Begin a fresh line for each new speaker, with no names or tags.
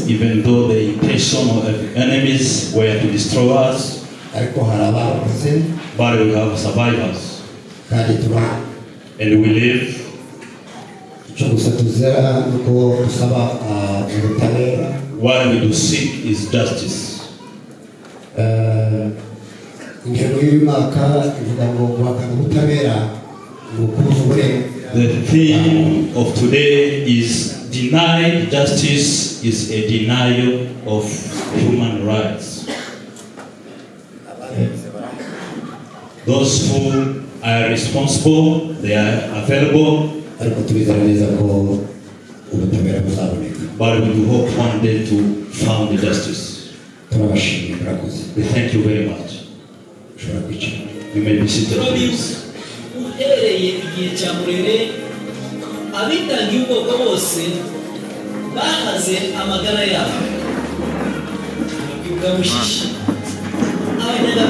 even though the intention of enemies were to destroy us, but we have survivors, and we live. What we do seek is justice. The theme of today is denied justice is a denial of human rights. Those who are responsible, they are available, but we do hope one day to find the justice. We thank you very much. You may be seated, please.
Uhereye igihe cyamurere abitangiye ubwoko bose bahaze amagara yabo. Kwibuka mushishi.